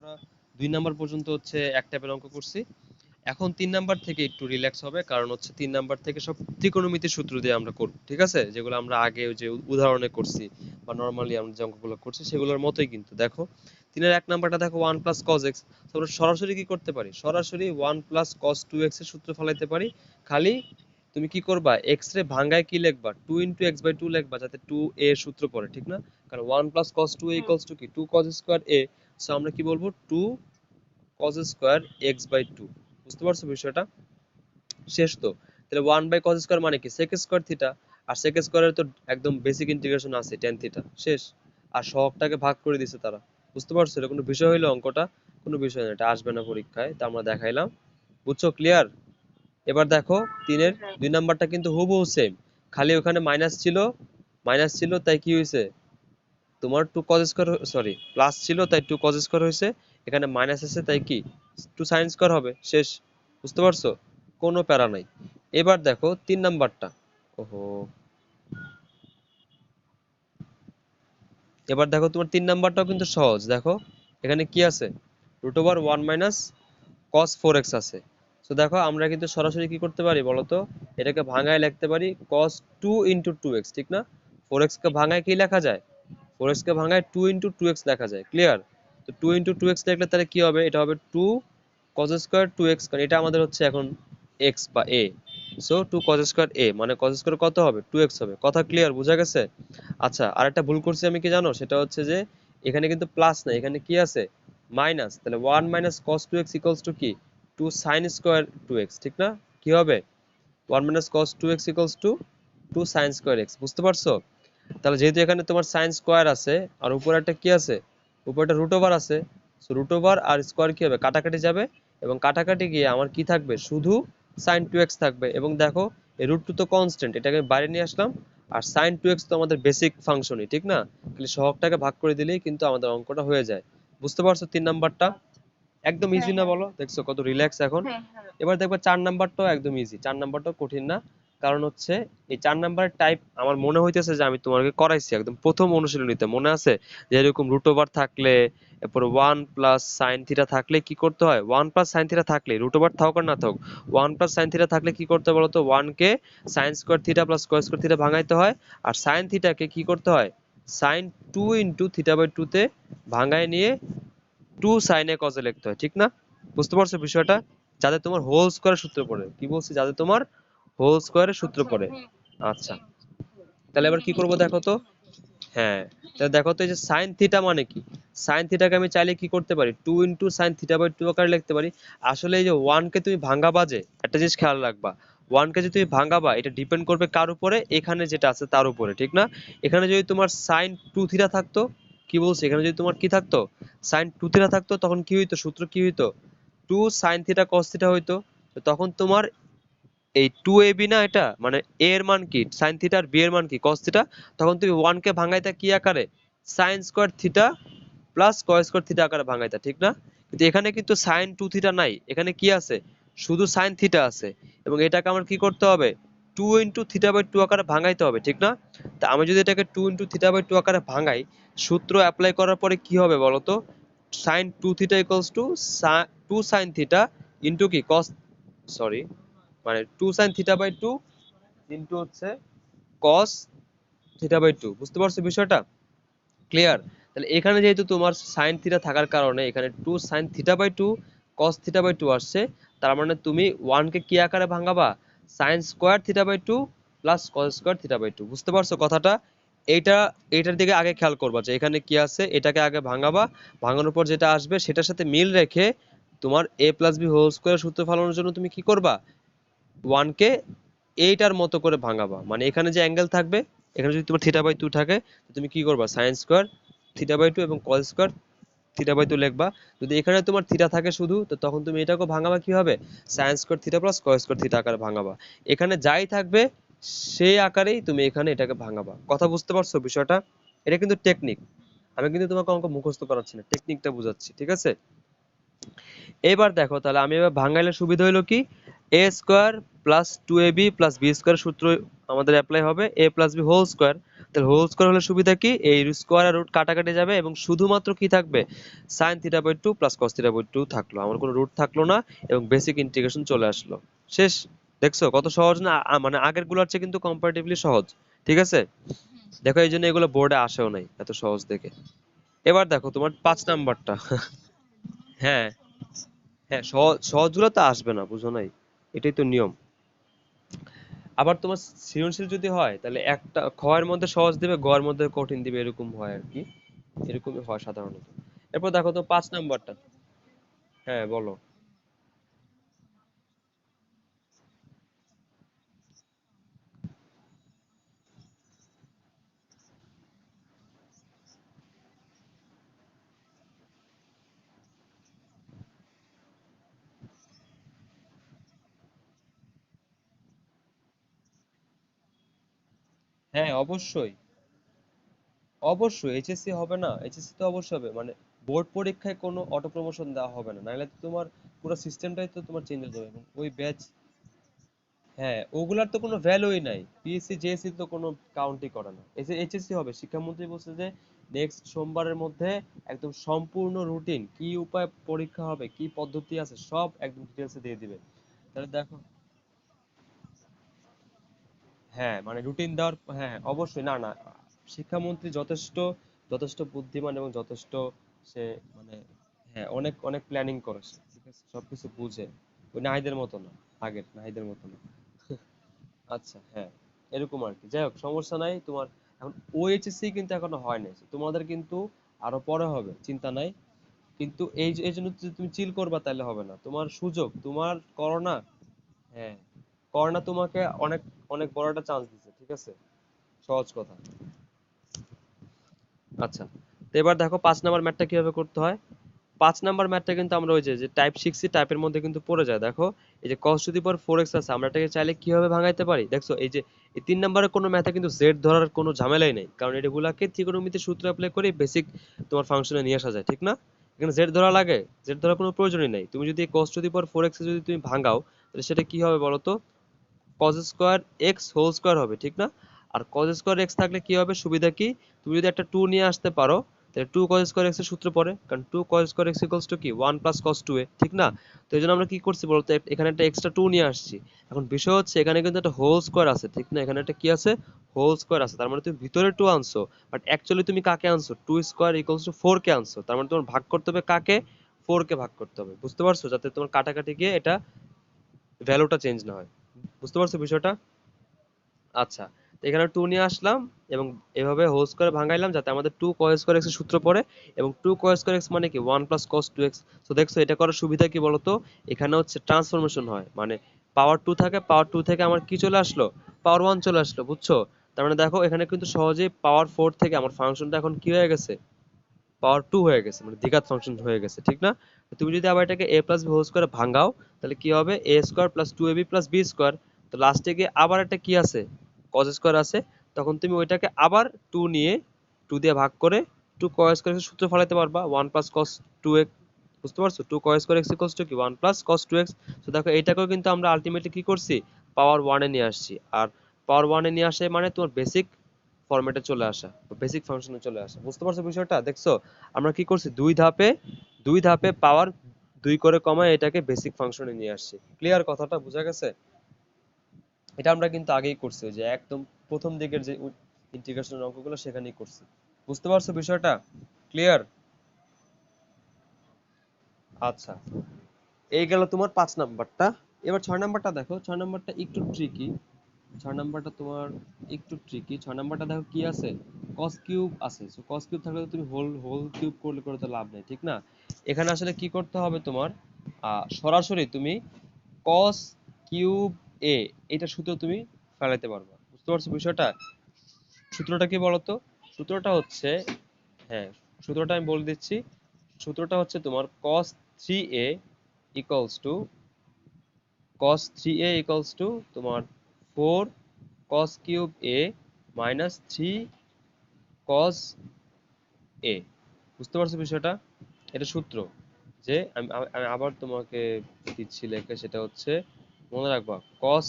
2 number পর্যন্ত হচ্ছে এক টাইপের অঙ্ক করছি। এখন 3 নাম্বার থেকে একটু রিল্যাক্স হবে, কারণ হচ্ছে 3 নাম্বার থেকে সব ত্রিকোণমিতির সূত্র দিয়ে আমরা করব, ঠিক আছে? যেগুলো আমরা আগে ওই যে উদাহরণে করছি বা নরমালি আমরা যে অঙ্কগুলো করছি সেগুলোর মতোই। কিন্তু দেখো 3 এর 1 নাম্বারটা দেখো 1 প্লাস cos x, আমরা সরাসরি কি করতে পারি? সরাসরি 1 প্লাস cos 2x এর সূত্র ফলাইতে পারি। খালি তুমি কি করবা, x রে ভাঙায় কি লিখবা, 2 x বাই 2 লিখবা, যাতে 2a এর সূত্র পড়ে, ঠিক না? কারণ 1 plus cos 2a equals to কি, 2 cos স্কয়ার a। সো আমরা কি বলবো, 2 cos স্কয়ার x বাই 2। বুঝতে পারছো বিষয়টা? শেষ তো। তাহলে 1 বাই cos স্কয়ার মানে কি, sec স্কয়ার থিটা। আর sec স্কয়ারের তো একদম বেসিক ইন্টিগ্রেশন আছে tan থিটা। শেষ। আর সহগটাকে ভাগ করে দিছে তারা। বুঝতে পারছো? এটা কোনো বিষয় হইলো অঙ্কটা? কোনো বিষয় না, এটা আসবে না পরীক্ষায়, তা আমরা দেখাইলাম। বুঝছো? ক্লিয়ার? এবার দেখো 3 এর 2 নাম্বারটা কিন্তু হুবহু সেম, খালি ওখানে মাইনাস ছিল তাই কি হয়েছে, তোমার 2 cos স্কয়ার, সরি প্লাস ছিল তাই 2 cos স্কয়ার হয়েছে। এখানে মাইনাস আছে তাই কি 2 sin স্কয়ার হবে। শেষ। বুঝতে পারছো? কোনো প্যারা নাই। এবার দেখো 3 নাম্বারটা। ওহো, এবার দেখো তোমার 3 নাম্বারটাও কিন্তু সহজ। দেখো এখানে কি আছে, root over 1 minus cos 4x আছে। তো দেখো আমরা কিন্তু সরাসরি কি করতে পারি বলতো, এটাকে ভাঙায় লিখতে পারি cos 2 ইন্টু 2x, ঠিক না? 4x কে ভাঙায় কি লেখা যায়, 4x কে ভাঙায় 2 ইন্টু 2x লেখা যায়। ক্লিয়ার? তো 2 ইন্টু 2x লিখলে তাহলে কি হবে, এটা হবে 2 cos স্কয়ার 2x, কারণ এটা আমাদের হচ্ছে এখন x বা a। So 2 cos square a মানে cos স্কয়ার কত হবে, 2x হবে। কথা ক্লিয়ার? বোঝা গেছে? আচ্ছা, আরেকটা ভুল করছি আমি কি জানো, সেটা হচ্ছে যে এখানে কিন্তু প্লাস না, এখানে কি আছে, মাইনাস। তাহলে 1 minus cos 2x equals to কি, 2 sin স্কয়ার 2x, ঠিক না? কি হবে, 1 minus cos 2x equals to 2 sin square x। বুঝতে পারছো? তাহলে যেহেতু এখানে তোমার সাইন স্কয়ার আছে আর উপরে একটা কি আছে, উপরে একটা রুট ওভার আছে। সো রুট ওভার আর স্কয়ার কি হবে, কাটাকাটি যাবে, এবং কাটাকাটি গিয়ে আমার কি থাকবে, শুধু sin 2x থাকবে। এবং দেখো এই রুট টু তো কনস্ট্যান্ট, এটাকে বাইরে নিয়ে আসলাম। আর sin 2x তো আমাদের বেসিক ফাংশনই, ঠিক না? খালি সহগটাকে ভাগ করে দিলেই কিন্তু আমাদের অঙ্কটা হয়ে যায়। বুঝতে পারছো 3 নাম্বারটা? একদম হ্যাঁ ইজি না হ্যাঁ বলো? দেখছো কত রিল্যাক্স এখন। হ্যাঁ হ্যাঁ এবার দেখবে 4 নাম্বারটাও একদম ইজি, 4 নাম্বারটাও কঠিন না। কারণ হচ্ছে এই 4 নাম্বারের টাইপ আমার মনে হইতেছে যে আমি তোমাকে করাইছি একদম প্রথম অনুশীলনীতে, মনে আছে? যে এরকম রুট ওভার থাকলে, এরপর 1 প্লাস সাইন থিটা থাকলে কি করতে হয়, 1 প্লাস সাইন থিটা থাকলে, রুট ওভার থাকুক আর না থাকুক, 1 প্লাস সাইন থিটা থাকলে কি করতে হয় বলতো, 1 কে sine square theta plus cos square theta ভাঙাইতে হয়। আর সাইন থিটাকে কি করতে হয়, সাইন 2 ইনটু থিটা বাই 2 তে ভাঙায় নিয়ে 2 sin a cos a লিখতে হয়, ঠিক না? বুঝতে পারছো বিষয়টা? যাতে তোমার হোল স্কয়ারের সূত্র পড়ে, কি বলছি, যাতে তোমার হোল স্কয়ারের সূত্র আচ্ছা পড়ে। হ্যাঁ আচ্ছা, তাহলে এবার কি করব দেখো তো। হ্যাঁ, তাহলে দেখো তো এই যে সাইন থিটা মানে কি, সাইন থিটাকে আমি চাইলে কি করতে পারি, 2 ইনটু সাইন থিটা বাই 2 আকারে লিখতে পারি। আসলে এই যে 1 কে তুমি ভাঙাবা, যে একটা জিনিস খেয়াল রাখবা, 1 কে যদি তুমি ভাঙাবা এটা ডিপেন্ড করবে কার উপরে, এখানে যেটা আছে তার উপরে, ঠিক না? এখানে যদি তোমার সাইন 2 থিটা থাকতো, কি বলছি, এখানে যদি তোমার কি থাকতো, সাইন 2 থিটা থাকতো, তখন কি হইতো, সূত্র কি হইতো, 2 sin থিটা cos থিটা হইতো। তো তখন তোমার এই 2ab না, এটা মানে a এর মান কি sin থিটা আর b এর মান কি cos থিটা। তখন তুমি 1 কে ভাঙাইতা কি আকারে, sin square theta plus cos square theta আকারে ভাঙাইতা, ঠিক না? কিন্তু এখানে কিন্তু sin 2 থিটা নাই, এখানে কি আছে, শুধু sin থিটা আছে। এবং এটাকে আমার কি করতে হবে, 2 ইনটু থিটা বাই 2 আকারে ভাঙাইতে হবে, ঠিক না? তা আমি যদি এটাকে 2 ইনটু থিটা বাই 2 আকারে ভাঙাই, সূত্র অ্যাপ্লাই করার পরে কি হবে বলো তো, sin 2 theta equals to 2 sin theta into কি cos, সরি মানে 2 sin থিটা বাই 2 ইনটু হচ্ছে cos থিটা বাই 2। বুঝতে পারছো বিষয়টা? ক্লিয়ার? তাহলে এখানে যেহেতু তোমার sin থিটা থাকার কারণে এখানে 2 sin theta by 2 cos theta by 2 আসছে। তার মানে তুমি 1 কে কি আকারে ভাঙাবা, sin square theta by 2 plus cos square theta by 2। বুঝতে পারছো কথাটা? এইটা, এইটার দিকে আগে খেয়াল করবা যে এখানে কি আছে, এটাকে আগে ভাঙাবা। ভাঙানোর পর যেটা আসবে সেটার সাথে মিল রেখে তোমার a plus b whole square সূত্র ফলানোর জন্য তুমি কি করবা, 1 কে এইটার মতো করে ভাঙাবা। মানে এখানে যে অ্যাঙ্গেল থাকবে, এখানে যদি তোমার থিটা বাই 2 থাকে, তো তুমি কি করবা, sin স্কয়ার থিটা বাই 2 এবং cos স্কয়ার থিটা বাই 2 লিখবা। যদি এখানে তোমার থিটা থাকে শুধু, তো তখন তুমি এটাকে ভাঙাবা কি হবে, sin square theta plus cos square theta আকারে ভাঙাবা। এখানে যাই থাকবে সেই আকারেই তুমি এখানে এটাকে ভাঙাবা। কথা বুঝতে পারছো বিষয়টা? এটা কিন্তু টেকনিক, আমি কিন্তু তোমাকে অঙ্ক মুখস্থ করাচ্ছি না, টেকনিকটা বুঝাচ্ছি, ঠিক আছে? এবার দেখো তাহলে আমি এবার ভাঙাইলে সুবিধা হইলো কি, a square plus 2ab plus b square সূত্র আমাদের অ্যাপ্লাই হবে, a plus b whole square. তাহলে হোল স্কোয়ার হলে সুবিধা কি, এই স্কোয়ার আর রুট কাটাকাটি যাবে এবং শুধুমাত্র কি থাকবে, sine theta by two plus cos theta by two থাকলো, আমার কোনো রুট থাকলো না এবং বেসিক ইন্টিগ্রেশন চলে আসলো, শেষ। দেখছো কত সহজ না, মানে আগের গুলোর চেয়ে কিন্তু কম্পারেটিভলি সহজ, ঠিক আছে। দেখো এই জন্য এগুলো বোর্ডে আসেও নাই এত সহজ দেখে। এবার দেখো তোমার 5 নাম্বারটা। হ্যাঁ, হ্যাঁ, সহজ সহজগুলো তো আসবে না, বুঝো নাই, এটাই তো নিয়ম। আবার তোমার সৃজনশীল যদি হয় তাহলে একটা খ এর মধ্যে সহজ দিবে, গ এর মধ্যে কঠিন দিবে, এরকম হয় আর কি, এরকমই হয় সাধারণত। এরপর দেখো তো 5 নাম্বারটা। হ্যাঁ বলো। হ্যাঁ অবশ্যই, অবশ্যই এইচএসসি হবে না, এইচএসসি তো অবশ্যই হবে, মানে বোর্ড পরীক্ষায় কোনো অটো প্রমোশন দেওয়া হবে না, নাহলে তো তোমার পুরো সিস্টেমটাই তো তোমার চেঞ্জ হয়ে যাবে এবং ওই ব্যাচ। হ্যাঁ ওগুলার তো কোনো ভ্যালুই নাই, পিএসসি জেএসসি তো কোনো কাউন্টই করে না, এই যে এইচএসসি হবে, শিক্ষামন্ত্রী বলছে যে নেক্সট সোমবারের মধ্যে একদম সম্পূর্ণ রুটিন কি উপায় পরীক্ষা হবে কি পদ্ধতি আছে সব একদম ডিটেলসে দিয়ে দিবে। তাহলে দেখো, হ্যাঁ মানে রুটিন দেওয়ার, হ্যাঁ অবশ্যই, না না, শিক্ষামন্ত্রী যথেষ্ট যথেষ্ট বুদ্ধিমান এবং যথেষ্ট সে মানে, হ্যাঁ অনেক অনেক প্ল্যানিং করেছে, ঠিক আছে, সবকিছু বুঝে, ওই নাহিদের মতো না, আগের নাহিদের মতো না। আচ্ছা হ্যাঁ, এরকম আর কি, যাই হোক সমস্যা নাই তোমার। এখন ওএইচএসসি কিন্তু এখনো হয় নাই, তোমাদের কিন্তু আরো পরে হবে, চিন্তা নাই। কিন্তু এই জন্য যদি তুমি চিল করবা তাহলে হবে না, তোমার সুযোগ, তোমার করোনা, হ্যাঁ করোনা তোমাকে অনেক অনেক বড় একটা চান্স দিচ্ছে, ঠিক আছে, সহজ কথা। আচ্ছা, তো এবার দেখো 5 নাম্বার ম্যাথটা কিভাবে করতে হয়। 5 নাম্বার ম্যাথটা কিন্তু আমরা ওই যে যে টাইপ শিখছি টাইপের মধ্যে কিন্তু পড়ে যায়, দেখো এই যে cos to the power 4x আছে, আমরা এটাকে চাইলে কিভাবে ভাঙাইতে পারি, দেখছো এই যে এই 3 নাম্বারের কোনো ম্যাথে কিন্তু জেড ধরার কোনো ঝামেলাই নেই, কারণ এগুলাকে ত্রিকোণমিতির সূত্র অ্যাপ্লাই করে বেসিক তোমার ফাংশনে নিয়ে আসা যায়, ঠিক না। এখানে জেড ধরা লাগে, জেড ধরার কোনো প্রয়োজনই নাই, তুমি যদি cos to the power 4x যদি তুমি ভাঙাও তাহলে সেটা কি হবে বলো তো, cos square x whole square হবে, ঠিক না। আর cos স্কোয়ার এক্স থাকলে কি হবে, সুবিধা কি, তুমি যদি একটা টু নিয়ে আসতে পারো তাহলে টু cos স্কোয়ার এক্স এর সূত্র পড়ে, কারণ two cos square x equals two কি one plus cos two A, ঠিক না। তো এই জন্য আমরা কি করছি বলতো, এখানে একটা এক্সট্রা টু নিয়ে আসছি। এখন বিষয় হচ্ছে এখানে কিন্তু একটা হোল স্কোয়ার আছে, ঠিক না, এখানে একটা কি আছে, হোল স্কোয়ার আছে, তার মানে তুমি ভিতরে টু আনছো, বাট অ্যাকচুয়ালি তুমি কাকে আনছো, two square equals to four কে আনছো, তার মানে তোমার ভাগ করতে হবে কাকে, ফোর কে ভাগ করতে হবে, বুঝতে পারছো, যাতে তোমার কাটাকাটি গিয়ে এটা ভ্যালুটা চেঞ্জ না হয়, বুঝতে পারছো বিষয়টা। আচ্ছা, তো এখানে টু নিয়ে আসলাম এবং এভাবে হোল স্কয়ার ভাঙাইলাম যাতে আমাদের টু কস স্কয়ার এক্স এর সূত্র পড়ে, এবং টু কস স্কয়ার এক্স মানে কি one plus cos two x. তো দেখছো এটা করার সুবিধা কি বলতো, এখানে হচ্ছে ট্রান্সফরমেশন হয়, মানে পাওয়ার টু থাকে, পাওয়ার টু থেকে আমার কি চলে আসলো, পাওয়ার ওয়ান চলে আসলো, বুঝছো। তার মানে দেখো এখানে কিন্তু সহজেই পাওয়ার ফোর থেকে আমার ফাংশনটা এখন কি হয়ে গেছে, পাওয়ার টু হয়ে গেছে, মানে দ্বিঘাত ফাংশন হয়ে গেছে, ঠিক না। তুমি যদি আবার এটাকে এ প্লাস বি হোল স্কয়ারে ভাঙাও তাহলে কি হবে, এ square plus two A B plus B square. তো লাস্টে গিয়ে আবার একটা কি আছে, কজ স্কয়ার আছে, তখন তুমি ওইটাকে আবার টু নিয়ে টু দিয়ে ভাগ করে টু কজ স্কয়ার সূত্র ফলাইতে পারবা one plus cos two x, বুঝতে পারছো, two cos square x equals two কি one plus cos two x. তো দেখো এইটাকেও কিন্তু আমরা আলটিমেটলি কি করছি, পাওয়ার ওয়ানে নিয়ে আসছি, আর পাওয়ার ওয়ানে নিয়ে আসে মানে তোমার বেসিক ফরম্যাটে চলে আসা, বেসিক ফাংশনে চলে আসা, বুঝতে পারছো বিষয়টা, দেখছো আমরা কি করছি, দুই ধাপে পাওয়ার দুই করে কমায় এটাকে বেসিক ফাংশনে নিয়ে আসছি, ক্লিয়ার, কথাটা বোঝা গেছে। এটা আমরা কিন্তু আগেই করছি, ওই যে একদম প্রথম দিকের যে ইন্টিগ্রেশনের অঙ্কগুলো সেখানেই করছি, বুঝতে পারছো বিষয়টা, ক্লিয়ার। আচ্ছা, এই গেল তোমার 5 নাম্বারটা। এবার 6 নাম্বারটা দেখো, 6 নাম্বারটা একটু ট্রিকি, 6 নাম্বারটা তোমার একটু ট্রিকি। 6 নাম্বারটা দেখো কি আছে, কস কিউব আছে, সো কস কিউব থাকলে তো তুমি হোল হোল কিউব করলে করে তো লাভ নেই, ঠিক না। এখানে আসলে কি করতে হবে তোমার, সরাসরি তুমি কস কিউব এ এটা সূত্র তুমি ফেলাইতে পারবা, বুঝতে পারছো বিষয়টা। সূত্রটা কি বলতো, সূত্রটা হচ্ছে, হ্যাঁ সূত্রটা আমি বলে দিচ্ছি, সূত্রটা হচ্ছে তোমার cos 3a equals to তোমার 4 cos cube a minus 3 cos a, বুঝতে পারছো বিষয়টা, এটা সূত্র। যে আমি আবার তোমাকে দিচ্ছি লেখা, সেটা হচ্ছে মনে রাখবা cos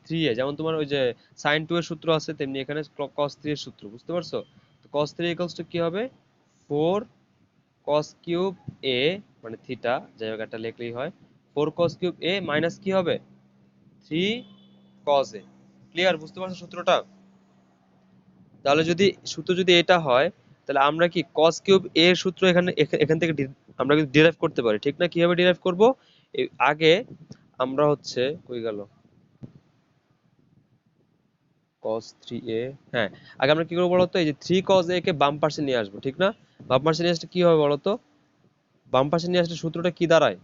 3a, যেমন তোমার ওই যে sin 2 এর সূত্র আছে তেমনি এখানে cos 3 এর সূত্র, বুঝতে পারছো? তো cos 3 ইকুয়ালস টু কি হবে, 4 cos কিউব a, মানে থিটা, যাই হোক একটা লিখলেই হয়, 4 cos কিউব a মাইনাস কি হবে, 3 cos a। ক্লিয়ার, বুঝতে পারছো সূত্রটা? তাহলে যদি সূত্র যদি এটা হয়, তাহলে আমরা কি cos কিউব a এর সূত্র এখানে এখান থেকে আমরা কিন্তু ডিরাইভ করতে পারি, ঠিক না? কিভাবে ডিরাইভ করব, আগে আমরা হচ্ছে কই গেল cos 3a, হ্যাঁ, আগে আমরা কি করবো বলতো, এই যে 3 cos a কে বাম পাশে নিয়ে আসবো, ঠিক না? বাম পাশে নিয়ে আসলে কি হবে বলতো, বাম পাশে নিয়ে আসলে সূত্রটা কি দাঁড়ায়,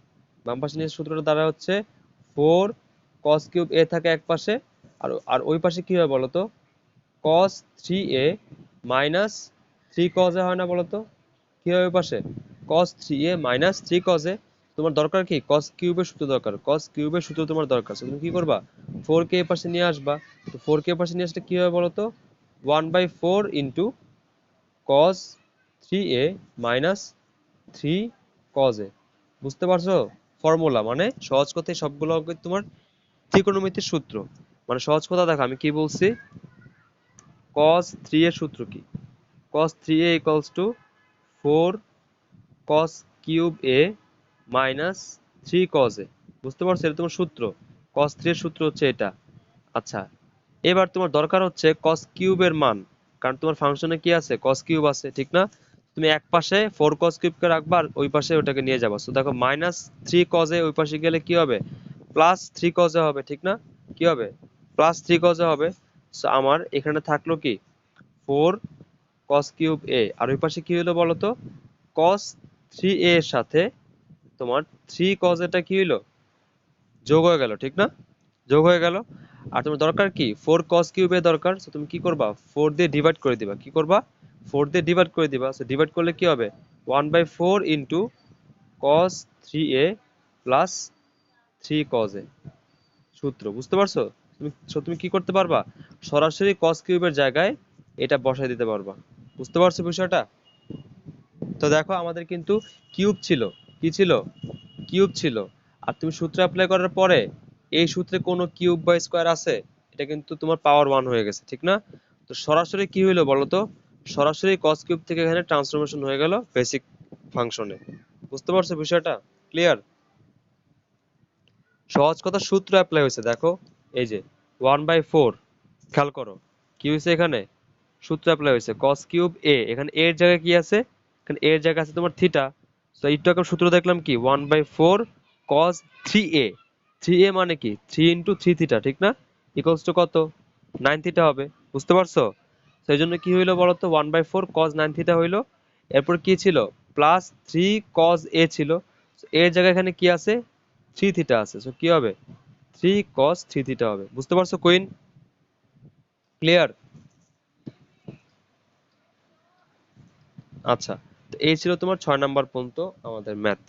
বাম পাশে নিয়ে আসলে সূত্রটা দাঁড়ায় হচ্ছে 4 cos কিউব a থাকে এক পাশে, আর আর ওই পাশে কি হবে বলতো, cos 3a minus 3 cos a হয় না বলতো? কি হবে ওই পাশে, cos 3a minus 3 cos a। তোমার দরকার কি, cos কিউবের সূত্র দরকার, cos কিউবের সূত্র তোমার দরকার। So তুমি কি করবা, 4 কে এই পাশে নিয়ে আসবা। তো 4 কে এই পাশে নিয়ে আসলে কি হবে বলতো, 1/4 into cos 3a minus 3 cos a। বুঝতে পারছো? ফর্মুলা মানে সহজ কথায় সবগুলো অঙ্ক তোমার ত্রিকোণমিতির সূত্র। মানে সহজ কথা দেখো আমি কি বলছি, cos 3 এর সূত্র কি, cos 3a equals to 4 cos cube a minus 3 cos a। বুঝতে পারছো, এটা তোমার সূত্র, cos 3 এর সূত্র হচ্ছে এটা। আচ্ছা, এবার তোমার দরকার হচ্ছে cos কিউবের মান, কারণ তোমার ফাংশনে কি আছে, cos কিউব আছে, ঠিক না? তুমি এক পাশে 4 cos কিউবকে রাখবা আর ওই পাশে ওটাকে নিয়ে যাবা। তো দেখো মাইনাস 3 cos a ওই পাশে গেলে কি হবে, প্লাস 3 cos a হবে, ঠিক না? কি হবে, প্লাস 3 cos a হবে। সো আমার এখানে থাকলো কি 4 cos কিউব a, আর ওই পাশে কি হলো বলো তো, cos 3a এর সাথে তোমার 3 cos এটা কি হলো, যোগ হয়ে গেল, ঠিক না? যোগ হয়ে গেল। আর তোমার দরকার কি 4 cos কিউবে দরকার, সো তুমি কি করবা, 4 দিয়ে ডিভাইড করে দিবা। কি করবা, 4 দিয়ে ডিভাইড করে দিবা। সো ডিভাইড করলে কি হবে, 1/4 into cos 3a plus 3 cos a। সূত্র বুঝতে পারছো? তুমি কি করতে পারবা, সরাসরি cos কিউবের জায়গায় এটা বসাই দিতে পারবা। বুঝতে পারছো বিষয়টা? তো দেখো আমাদের কিন্তু কিউব ছিল, কি ছিল, কিউব ছিল। আর তুমি সূত্র অ্যাপ্লাই করার পরে এই সূত্রে কোনো কিউব বা স্কোয়ার আছে, এটা কিন্তু তোমার পাওয়ার 1 হয়ে গেছে, ঠিক না? তো সরাসরি কি হইলো বলো তো, সরাসরি cos কিউব থেকে এখানে ট্রান্সফরমেশন হয়ে গেল বেসিক ফাংশনে। বুঝতে পারছো বিষয়টা? ক্লিয়ার? সহজ কথা সূত্র অ্যাপ্লাই হয়েছে দেখো, এই যে 1/4, খেয়াল করো কি হয়েছে এখানে, সূত্র অ্যাপ্লাই হয়েছে cos কিউব a, এখানে a এর জায়গায় কি আছে, এখানে a এর জায়গায় আছে তোমার থিটা। তো একটু আগে সূত্র দেখলাম কি 1/4 cos 3a, 3a মানে কি 3 ইন্টু 3 থিটা, ঠিক না? ইকুয়ালস টু কত, 9 থিটা হবে। বুঝতে পারছো? সেই জন্য কি হইলো বলতো, 1/4 cos 9 থিটা হইলো। এরপর কি ছিল, প্লাস 3 cos a ছিল। এর জায়গায় এখানে কি আছে, 3 থিটা আছে। সো কি হবে, 3 cos 3 থিটা হবে। বুঝতে পারছো কুইন? ক্লিয়ার? আচ্ছা, তো এই ছিল তোমার 6 নাম্বার পর্যন্ত আমাদের ম্যাথ।